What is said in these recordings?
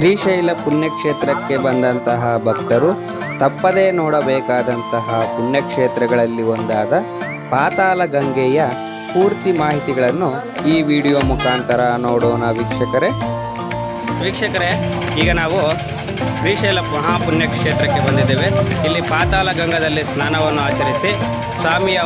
ಶ್ರೀಶೈಲ ಪುಣ್ಯಕ್ಷೇತ್ರಕ್ಕೆ ಬಂದಂತಹ ಭಕ್ತರು ತಪ್ಪದೇ ನೋಡಬೇಕಾದಂತಹ ಪುಣ್ಯಕ್ಷೇತ್ರಗಳಲ್ಲಿ ಒಂದಾದ ಪಾತಾಳ ಗಂಗೆಯ ಪೂರ್ತಿ ಮಾಹಿತಿಗಳನ್ನು ಈ ವಿಡಿಯೋ ಮುಖಾಂತರ ನೋಡೋಣ ವೀಕ್ಷಕರೇ. ಈಗ ನಾವು ಶ್ರೀಶೈಲ ಮಹಾಪುಣ್ಯಕ್ಷೇತ್ರಕ್ಕೆ ಬಂದಿದ್ದೇವೆ. ಇಲ್ಲಿ ಪಾತಾಳ ಗಂಗಾದಲ್ಲಿ ಸ್ನಾನವನ್ನು ಆಚರಿಸಿ ಸ್ವಾಮಿಯ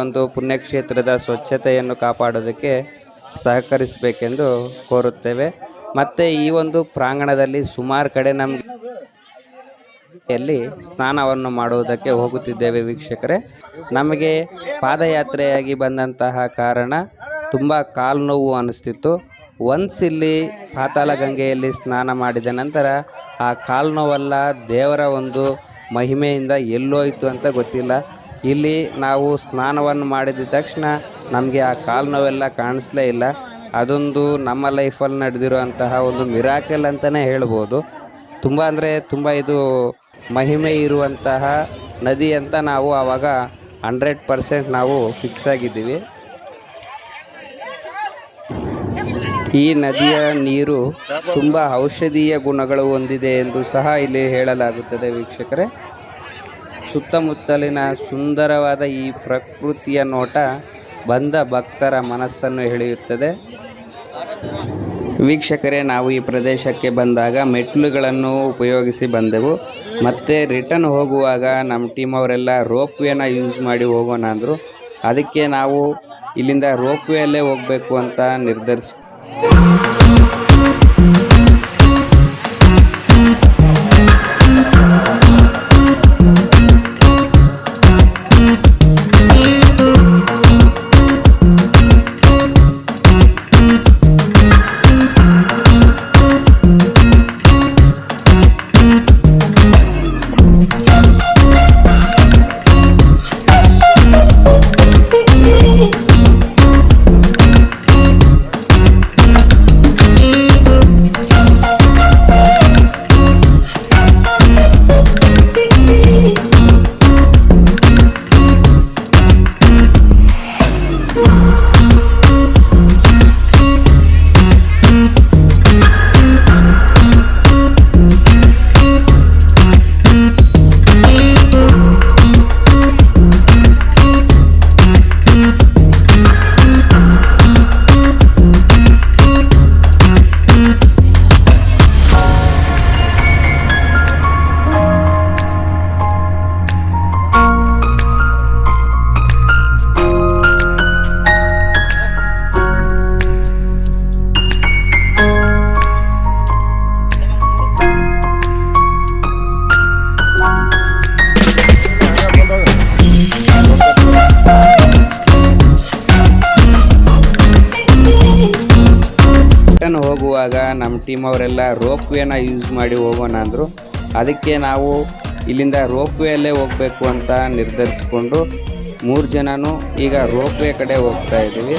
ಒಂದು ಪುಣ್ಯಕ್ಷೇತ್ರದ ಸ್ವಚ್ಛತೆಯನ್ನು ಕಾಪಾಡೋದಕ್ಕೆ ಸಹಕರಿಸಬೇಕೆಂದು ಕೋರುತ್ತೇವೆ. ಮತ್ತು ಈ ಒಂದು ಪ್ರಾಂಗಣದಲ್ಲಿ ಸುಮಾರು ಕಡೆ ನಮಗೆ ಸ್ನಾನವನ್ನು ಮಾಡುವುದಕ್ಕೆ ಹೋಗುತ್ತಿದ್ದೇವೆ ವೀಕ್ಷಕರೇ. ನಮಗೆ ಪಾದಯಾತ್ರೆಯಾಗಿ ಬಂದಂತಹ ಕಾರಣ ತುಂಬ ಕಾಲು ನೋವು ಅನಿಸ್ತಿತ್ತು. ಒನ್ಸ್ ಇಲ್ಲಿ ಪಾತಾಳ ಗಂಗೆಯಲ್ಲಿ ಸ್ನಾನ ಮಾಡಿದ ನಂತರ ಆ ಕಾಲು ನೋವೆಲ್ಲ ದೇವರ ಒಂದು ಮಹಿಮೆಯಿಂದ ಎಲ್ಲೋಯಿತು ಅಂತ ಗೊತ್ತಿಲ್ಲ. ಇಲ್ಲಿ ನಾವು ಸ್ನಾನವನ್ನು ಮಾಡಿದ ತಕ್ಷಣ ನಮಗೆ ಆ ಕಾಲು ನೋವೆಲ್ಲ ಕಾಣಿಸ್ಲೇ ಇಲ್ಲ. ಅದೊಂದು ನಮ್ಮ ಲೈಫಲ್ಲಿ ನಡೆದಿರುವಂತಹ ಒಂದು ಮಿರಾಕಲ್ ಅಂತಲೇ ಹೇಳ್ಬೋದು. ತುಂಬ ಅಂದರೆ ತುಂಬ ಇದು ಮಹಿಮೆ ಇರುವಂತಹ ನದಿ ಅಂತ ನಾವು ಆವಾಗ 100% ನಾವು ಫಿಕ್ಸ್ ಆಗಿದ್ದೀವಿ. ಈ ನದಿಯ ನೀರು ತುಂಬ ಔಷಧೀಯ ಗುಣಗಳು ಹೊಂದಿದೆ ಎಂದು ಸಹ ಇಲ್ಲಿ ಹೇಳಲಾಗುತ್ತದೆ ವೀಕ್ಷಕರೇ. ಸುತ್ತಮುತ್ತಲಿನ ಸುಂದರವಾದ ಈ ಪ್ರಕೃತಿಯ ನೋಟ ಬಂದ ಭಕ್ತರ ಮನಸ್ಸನ್ನು ಎಳೆಯುತ್ತದೆ. ವೀಕ್ಷಕರೇ, ನಾವು ಈ ಪ್ರದೇಶಕ್ಕೆ ಬಂದಾಗ ಮೆಟ್ಲುಗಳನ್ನು ಉಪಯೋಗಿಸಿ ಬಂದೆವು. ಮತ್ತು ರಿಟರ್ನ್ ಹೋಗುವಾಗ ನಮ್ಮ ಟೀಮ್ ಅವರೆಲ್ಲ ರೋಪ್ ವೇನ ಯೂಸ್ ಮಾಡಿ ಹೋಗೋಣ ಅಂದರು. ಅದಕ್ಕೆ ನಾವು ಇಲ್ಲಿಂದ ರೋಪ್ ವೇಯಲ್ಲೇ ಹೋಗಬೇಕು ಅಂತ ನಿರ್ಧರಿಸಿ ಹೋಗುವಾಗ ನಮ್ಮ ಟೀಮ್ ಅವರೆಲ್ಲ ರೋಪ್ ವೇನ ಯೂಸ್ ಮಾಡಿ ಹೋಗೋಣ ಅಂದರು. ಅದಕ್ಕೆ ನಾವು ಇಲ್ಲಿಂದ ರೋಪ್ ವೇಯಲ್ಲೇ ಹೋಗಬೇಕು ಅಂತ ನಿರ್ಧರಿಸಿಕೊಂಡು 3 ಜನನೂ ಈಗ ರೋಪ್ ವೇ ಕಡೆ ಹೋಗ್ತಾ ಇದ್ದೀವಿ.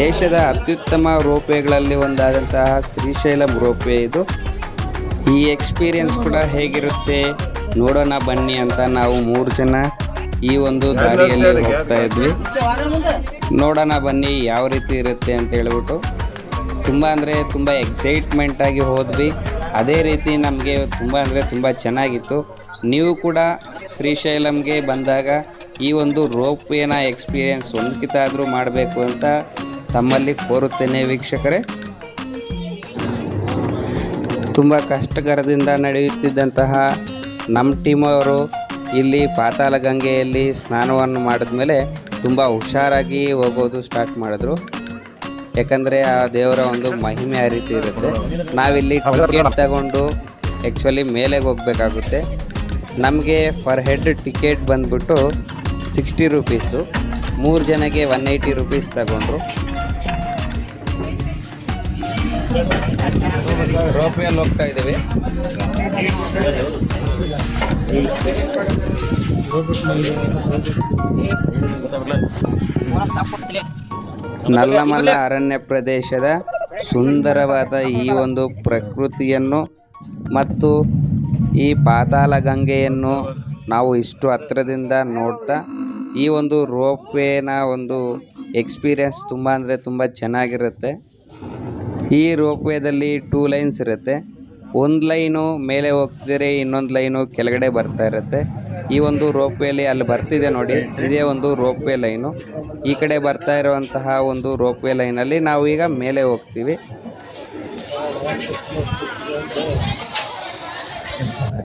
ದೇಶದ ಅತ್ಯುತ್ತಮ ರೋಪ್ ವೇಗಳಲ್ಲಿ ಒಂದಾದಂತಹ ಶ್ರೀಶೈಲಂ ರೋಪ್ ವೇ ಇದು. ಈ ಎಕ್ಸ್ಪೀರಿಯನ್ಸ್ ಕೂಡ ಹೇಗಿರುತ್ತೆ ನೋಡೋಣ ಬನ್ನಿ ಅಂತ ನಾವು 3 ಜನ ಈ ಒಂದು ದಾರಿಯಲ್ಲಿ ಹೋಗ್ತಾ ಇದ್ವಿ. ನೋಡೋಣ ಬನ್ನಿ ಯಾವ ರೀತಿ ಇರುತ್ತೆ ಅಂತ ಹೇಳ್ಬಿಟ್ಟು ತುಂಬ ಅಂದರೆ ತುಂಬ ಎಕ್ಸೈಟ್ಮೆಂಟಾಗಿ ಹೋದ್ವಿ. ಅದೇ ರೀತಿ ನಮಗೆ ತುಂಬ ಚೆನ್ನಾಗಿತ್ತು. ನೀವು ಕೂಡ ಶ್ರೀಶೈಲಂಗೆ ಬಂದಾಗ ಈ ಒಂದು ರೋಪ್ ವೇನ ಎಕ್ಸ್ಪೀರಿಯೆನ್ಸ್ ಒಂದ್ಕಿತ ಆದರೂ ಮಾಡಬೇಕು ಅಂತ ತಮ್ಮಲ್ಲಿ ಕೋರುತ್ತೇನೆ ವೀಕ್ಷಕರೇ. ತುಂಬ ಕಷ್ಟಕರದಿಂದ ನಡೆಯುತ್ತಿದ್ದಂತಹ ನಮ್ಮ ಟೀಮವರು ಇಲ್ಲಿ ಪಾತಾಳ ಗಂಗೆಯಲ್ಲಿ ಸ್ನಾನವನ್ನು ಮಾಡಿದ್ಮೇಲೆ ತುಂಬ ಹುಷಾರಾಗಿ ಹೋಗೋದು ಸ್ಟಾರ್ಟ್ ಮಾಡಿದ್ರು. ಯಾಕಂದರೆ ಆ ದೇವರ ಒಂದು ಮಹಿಮೆ ಆ ರೀತಿ ಇರುತ್ತೆ. ನಾವಿಲ್ಲಿ ಟಿಕೆಟ್ ತಗೊಂಡು ಆ್ಯಕ್ಚುಲಿ ಮೇಲೆಗೆ ಹೋಗಬೇಕಾಗುತ್ತೆ. ನಮಗೆ ಫರ್ ಹೆಡ್ ಟಿಕೆಟ್ ಬಂದ್ಬಿಟ್ಟು 60 ರೂಪೀಸು. 3 ಜನಕ್ಕೆ 180 ರೂಪೀಸ್ ತಗೊಂಡ್ರು. ರೋಪ್ವೇಯಲ್ಲಿ ಹೋಗ್ತಾ ಇದ್ದೀವಿ. ನಲ್ಲಮಲ್ಲ ಅರಣ್ಯ ಪ್ರದೇಶದ ಸುಂದರವಾದ ಈ ಒಂದು ಪ್ರಕೃತಿಯನ್ನು ಮತ್ತು ಈ ಪಾತಾಳ ಗಂಗೆಯನ್ನು ನಾವು ಇಷ್ಟು ಹತ್ತಿರದಿಂದ ನೋಡ್ತಾ ಈ ಒಂದು ರೋಪ್ ವೇನ ಒಂದು ಎಕ್ಸ್ಪೀರಿಯೆನ್ಸ್ ತುಂಬ ಚೆನ್ನಾಗಿರುತ್ತೆ. ಈ ರೋಪ್ ವೇದಲ್ಲಿ 2 ಲೈನ್ಸ್ ಇರುತ್ತೆ. ಒಂದು ಲೈನು ಮೇಲೆ ಹೋಗ್ತಿದ್ರೆ ಇನ್ನೊಂದು ಲೈನು ಕೆಳಗಡೆ ಬರ್ತಾ ಇರುತ್ತೆ. ಈ ಒಂದು ರೋಪ್ ವೇಲಿ ಅಲ್ಲಿ ಬರ್ತಿದೆ ನೋಡಿ, ಇದೇ ಒಂದು ರೋಪ್ ವೇ ಲೈನು. ಈ ಕಡೆ ಬರ್ತಾ ಇರುವಂತಹ ಒಂದು ರೋಪ್ ವೇ ಲೈನಲ್ಲಿ ನಾವು ಈಗ ಮೇಲೆ ಹೋಗ್ತೀವಿ.